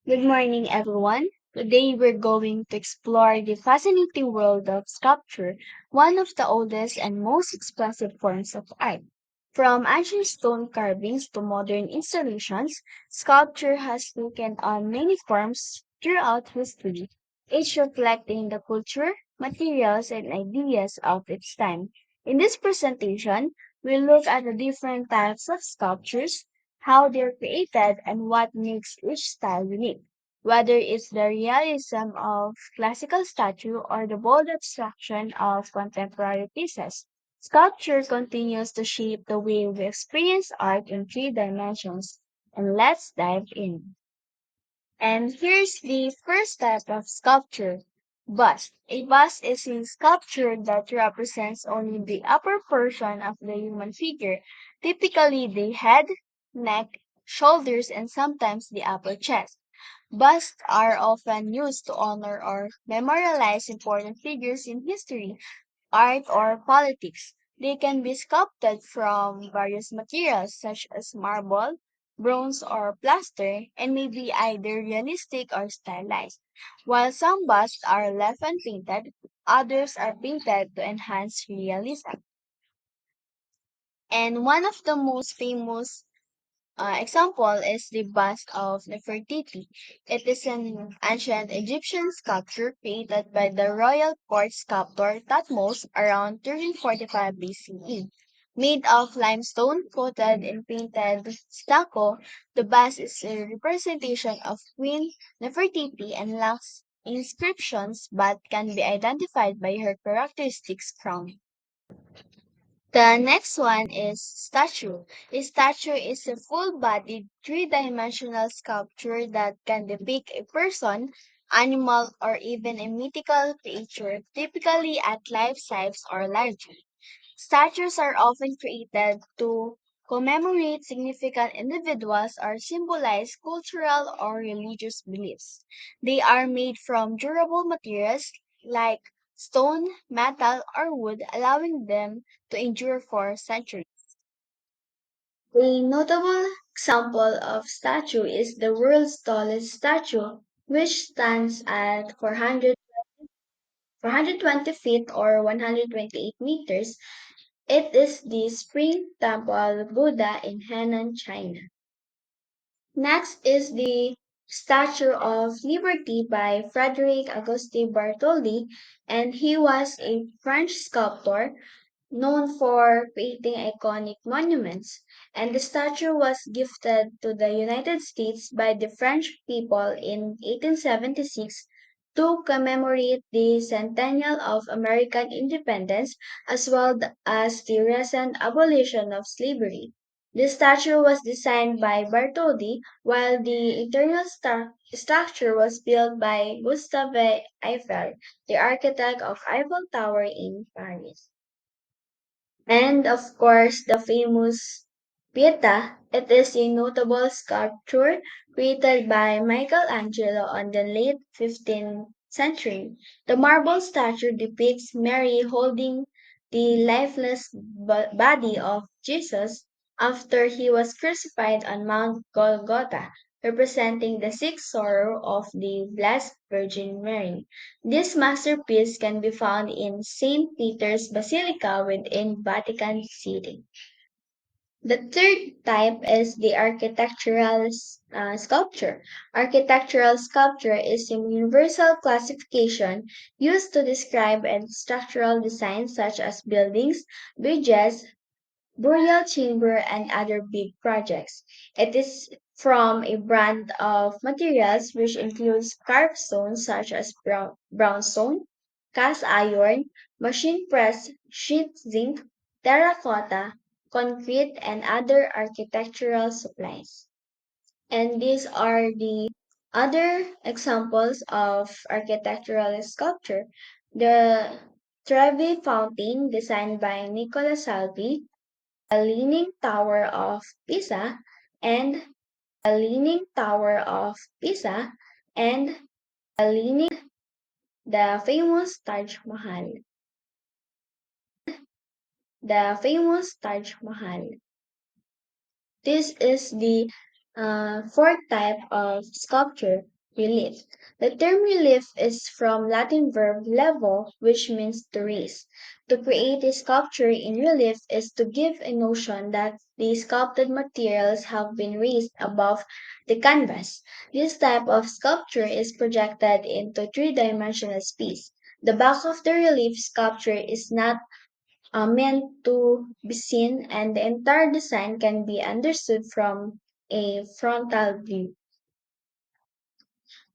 Good morning, everyone. Today we're going to explore the fascinating world of sculpture, one of the oldest and most expressive forms of art. From ancient stone carvings to modern installations, sculpture has taken on many forms throughout history, each reflecting the culture, materials, and ideas of its time. In this presentation, we'll look at the different types of sculptures, how they're created, and what makes each style unique. Whether it's the realism of classical statue or the bold abstraction of contemporary pieces, sculpture continues to shape the way we experience art in three dimensions. And let's dive in. And here's the first type of sculpture, bust. A bust is a sculpture that represents only the upper portion of the human figure, typically the head, neck, shoulders, and sometimes the upper chest. Busts are often used to honor or memorialize important figures in history, art, or politics. They can be sculpted from various materials such as marble, bronze, or plaster, and may be either realistic or stylized. While some busts are left unpainted, others are painted to enhance realism. And one of the most famous example is the bust of Nefertiti. It is an ancient Egyptian sculpture created by the royal court sculptor Thutmose around 1345 BCE. Made of limestone coated in painted stucco, the bust is a representation of Queen Nefertiti and lacks inscriptions but can be identified by her characteristic crown. The next one is statue. A statue is a full-bodied, three-dimensional sculpture that can depict a person, animal, or even a mythical creature, typically at life size or larger. Statues are often created to commemorate significant individuals or symbolize cultural or religious beliefs. They are made from durable materials like stone, metal, or wood, allowing them to endure for centuries. A notable example of statue is the world's tallest statue, which stands at 420 feet or 128 meters. It is the Spring Temple Buddha in Henan, China. Next is the Statue of Liberty by Frederic Auguste Bartholdi, and he was a French sculptor known for creating iconic monuments, and the statue was gifted to the United States by the French people in 1876 to commemorate the centennial of American independence as well as the recent abolition of slavery. The statue was designed by Bartholdi, while the internal structure was built by Gustave Eiffel, the architect of Eiffel Tower in Paris. And of course, the famous Pieta. It is a notable sculpture created by Michelangelo on the late 15th century. The marble statue depicts Mary holding the lifeless body of Jesus after he was crucified on Mount Golgotha, representing the sixth sorrow of the Blessed Virgin Mary. This masterpiece can be found in St. Peter's Basilica within Vatican City. The third type is the architectural sculpture. Architectural sculpture is a universal classification used to describe and structural design such as buildings, bridges, burial chamber, and other big projects. It is from a brand of materials which includes carved stone such as brownstone, cast iron, machine press, sheet zinc, terracotta, concrete, and other architectural supplies. And these are the other examples of architectural sculpture. The Trevi Fountain, designed by Nicola Salvi, the Leaning Tower of Pisa, and the Leaning Tower of Pisa, and the famous Taj Mahal. The famous Taj Mahal. This is the fourth type of sculpture. relief. The term relief is from Latin verb levo, which means to raise. To create a sculpture in relief is to give a notion that the sculpted materials have been raised above the canvas. This type of sculpture is projected into three-dimensional space. The back of the relief sculpture is not meant to be seen, and the entire design can be understood from a frontal view.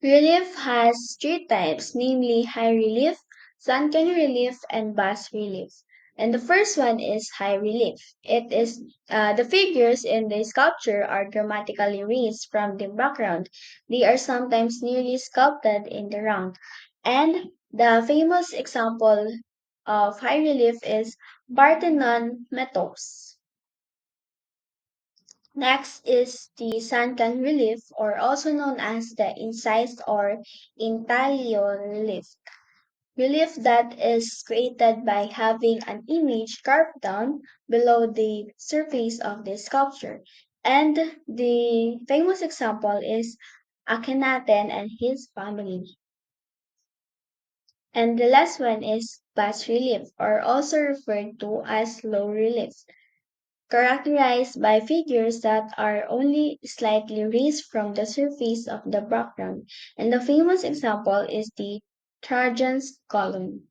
Relief has three types, namely high relief, sunken relief, and bas relief. And the first one is high relief. It is the figures in the sculpture are dramatically raised from the background. They are sometimes nearly sculpted in the round. And the famous example of high relief is Parthenon Methods. Next is the sunken relief, or also known as the incised or intaglio relief. Relief that is created by having an image carved down below the surface of the sculpture. And the famous example is Akhenaten and his family. And the last one is bas relief, or also referred to as low relief, characterized by figures that are only slightly raised from the surface of the background, and the famous example is the Trajan's column.